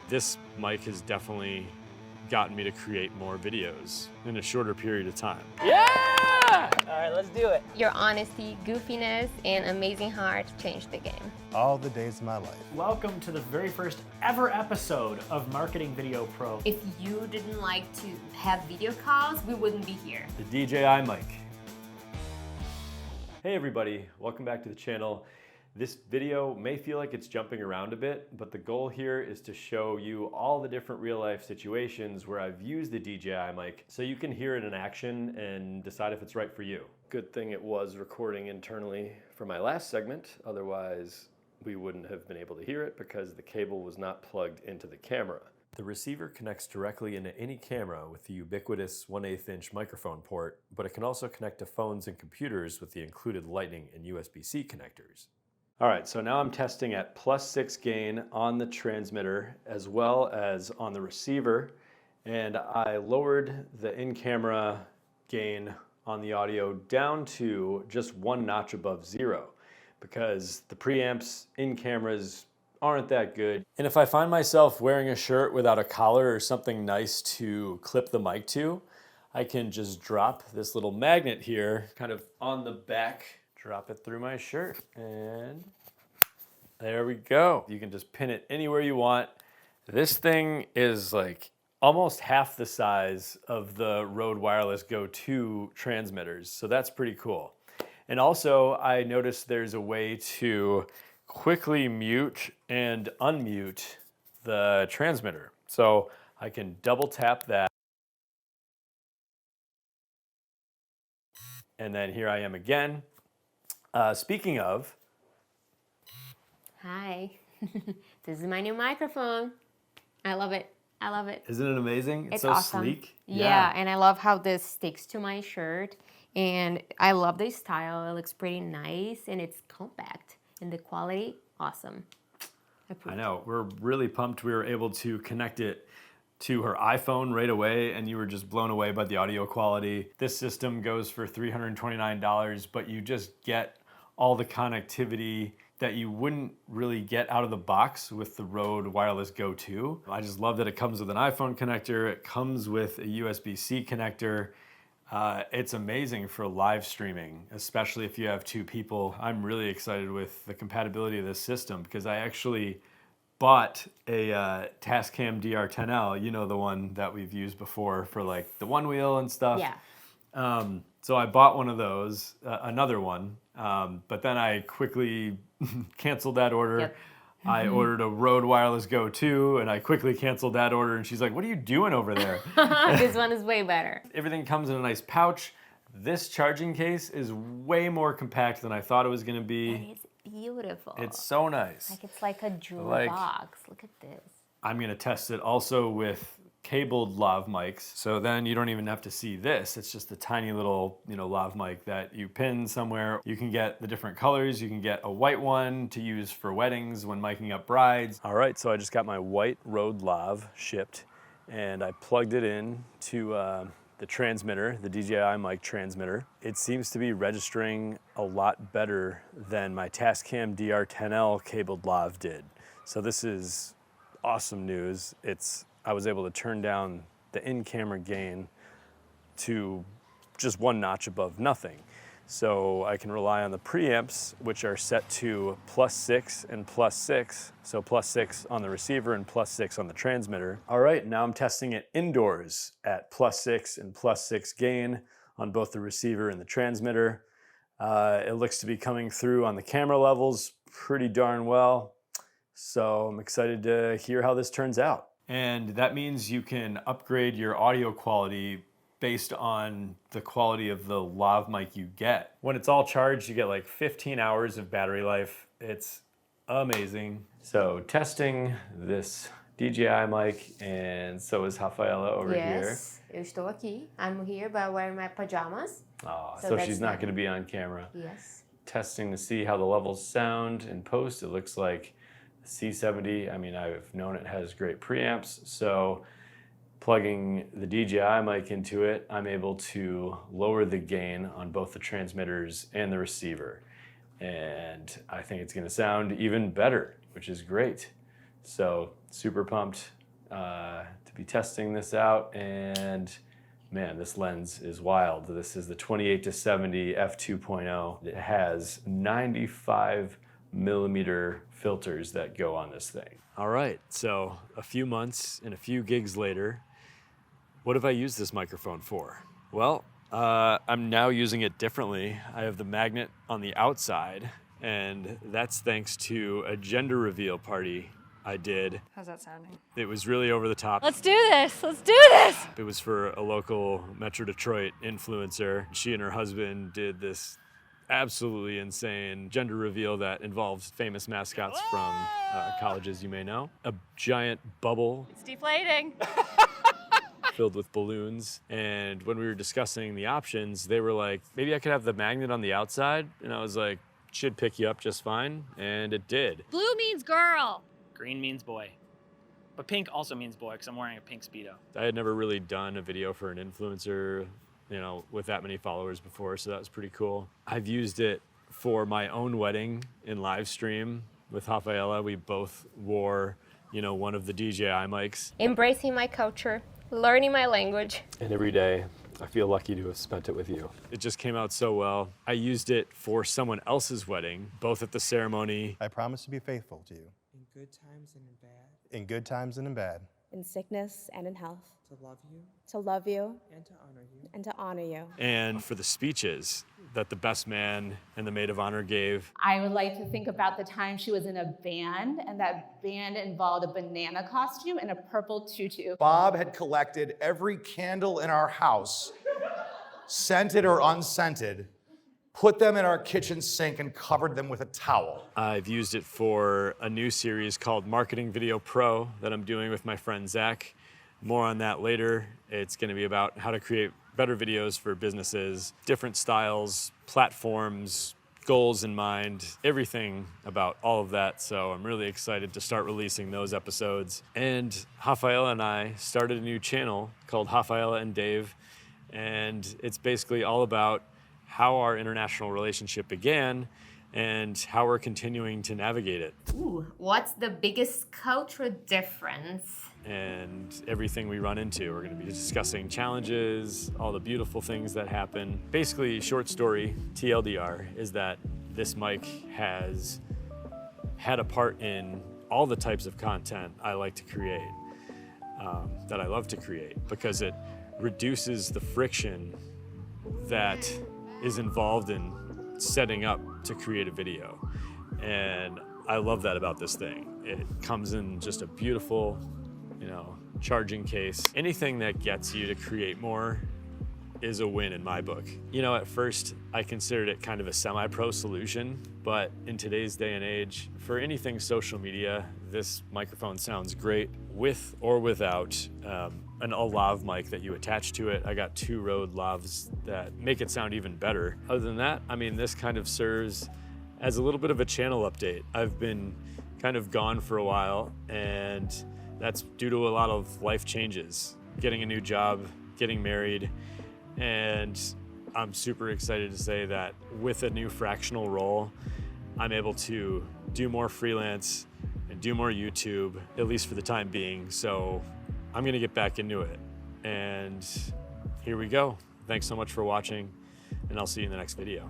This mic has definitely gotten me to create more videos in a shorter period of time. Yeah! All right, let's do it. Your honesty, goofiness, and amazing heart changed the game. All the days of my life. Welcome to the very first ever episode of Marketing Video Pro. If you didn't like to have video calls, we wouldn't be here. The DJI mic. Hey everybody, welcome back to the channel. This video may feel like it's jumping around a bit, but the goal here is to show you all the different real life situations where I've used the DJI mic so you can hear it in action and decide if it's right for you. Good thing it was recording internally for my last segment, otherwise we wouldn't have been able to hear it because the cable was not plugged into the camera. The receiver connects directly into any camera with the ubiquitous 1/8 inch microphone port, but it can also connect to phones and computers with the included Lightning and USB-C connectors. All right, so now I'm testing at +6 gain on the transmitter as well as on the receiver, and I lowered the in-camera gain on the audio down to just 1 notch above 0 because the preamps in cameras aren't that good. And if I find myself wearing a shirt without a collar or something nice to clip the mic to, I can just drop this little magnet here kind of on the back, drop it through my shirt, and there we go. You can just pin it anywhere you want. This thing is like almost half the size of the Rode Wireless Go 2 transmitters, so that's pretty cool. And also, I noticed there's a way to quickly mute and unmute the transmitter. So I can double tap that. And then here I am again. Speaking of, Hi, this is my new microphone. I love it. I love it. isn't it amazing? It's so awesome. sleek. Yeah, and I love how this sticks to my shirt. And I love the style. It looks pretty nice and it's compact. And the quality, awesome. I know. We're really pumped we were able to connect it to her iPhone right away, and you were just blown away by the audio quality. This system goes for $329, but you just get all the connectivity that you wouldn't really get out of the box with the Rode Wireless Go 2. I just love that it comes with an iPhone connector, it comes with a USB-C connector. It's amazing for live streaming, especially if you have 2 people. I'm really excited with the compatibility of this system because I actually bought a Tascam DR10L, you know, the one that we've used before for like the one wheel and stuff. Yeah. So I bought one of those, another one, but then I quickly canceled that order. Yep. I ordered a Rode Wireless Go 2 and I quickly canceled that order, and she's like, "What are you doing over there?" This one is way better. Everything comes in a nice pouch. This charging case is way more compact than I thought it was gonna be. And it's beautiful. It's so nice. like it's like a jewel Like- box. Look at this. I'm gonna test it also with cabled lav mics. So then you don't even have to see this. It's just a tiny little, lav mic that you pin somewhere. You can get the different colors. You can get a white one to use for weddings when miking up brides. All right, so I just got my white Rode lav shipped, and I plugged it in to the transmitter, the DJI mic transmitter. It seems to be registering a lot better than my Tascam DR10L cabled lav did. So this is awesome news. I was able to turn down the in-camera gain to just 1 notch above nothing. So I can rely on the preamps, which are set to +6 and +6. So +6 on the receiver and +6 on the transmitter. All right, now I'm testing it indoors at +6 and +6 gain on both the receiver and the transmitter. It looks to be coming through on the camera levels pretty darn well. So I'm excited to hear how this turns out. And that means you can upgrade your audio quality based on the quality of the lav mic you get. When it's all charged, you get like 15 hours of battery life. It's amazing. So testing this DJI mic, and so is Rafaela over here. Yes, eu estou aqui. I'm here by wearing my pajamas. Oh, So so that's she's not nice. gonna be on camera. Yes. Testing to see how the levels sound in post. It looks like C70, I mean, I've known it has great preamps, so plugging the DJI mic into it, I'm able to lower the gain on both the transmitters and the receiver. And I think it's gonna sound even better, which is great. So super pumped. to be testing this out, and man, this lens is wild. This is the 28-70 f2.0. It has 95mm filters that go on this thing. All right, so a few months and a few gigs later, what have I used this microphone for? Well, I'm now using it differently. I have the magnet on the outside, and that's thanks to a gender reveal party I did. How's that sounding? It was really over the top. Let's do this. Let's do this. It was for a local Metro Detroit influencer. She and her husband did this absolutely insane gender reveal that involves famous mascots from colleges you may know. A giant bubble It's deflating. filled with balloons. And when we were discussing the options, they were like, maybe I could have the magnet on the outside. And I was like, should pick you up just fine. And it did. Blue means girl. Green means boy. But pink also means boy because I'm wearing a pink Speedo. I had never really done a video for an influencer, you know, with that many followers before, so that was pretty cool. I've used it for my own wedding in live stream with Rafaela. We both wore, you know, one of the DJI mics. Embracing my culture, learning my language. And every day, I feel lucky to have spent it with you. It just came out so well. I used it for someone else's wedding, both at the ceremony. I promise to be faithful to you. In good times and in bad. In good times and in bad. In sickness and in health. To love you. To love you. And to honor you. And to honor you. And for the speeches that the best man and the maid of honor gave. I would like to think about the time she was in a band, and that band involved a banana costume and a purple tutu. Bob had collected every candle in our house, scented or unscented, put them in our kitchen sink and covered them with a towel. I've used it for a new series called Marketing Video Pro that I'm doing with my friend Zach. More on that later. It's going to be about how to create better videos for businesses, different styles, platforms, goals in mind, everything about all of that. So I'm really excited to start releasing those episodes. And Rafaela and I started a new channel called Rafaela and Dave. And it's basically all about how our international relationship began and how we're continuing to navigate it. Ooh, what's the biggest cultural difference? And everything we run into. We're going to be discussing challenges, all the beautiful things that happen. Basically, short story, TLDR, is that this mic has had a part in all the types of content I like to create, that I love to create, because it reduces the friction that is involved in setting up to create a video. And I love that about this thing. It comes in just a beautiful, you know, charging case. Anything that gets you to create more is a win in my book. You know, at first I considered it kind of a semi-pro solution, but in today's day and age, for anything social media, this microphone sounds great with or without an lav mic that you attach to it. I got 2 Rode lavs that make it sound even better. Other than that, I mean, this kind of serves as a little bit of a channel update. I've been kind of gone for a while, and that's due to a lot of life changes, getting a new job, getting married, and I'm super excited to say that with a new fractional role, I'm able to do more freelance and do more YouTube, at least for the time being. So I'm gonna get back into it. And here we go. Thanks so much for watching, and I'll see you in the next video.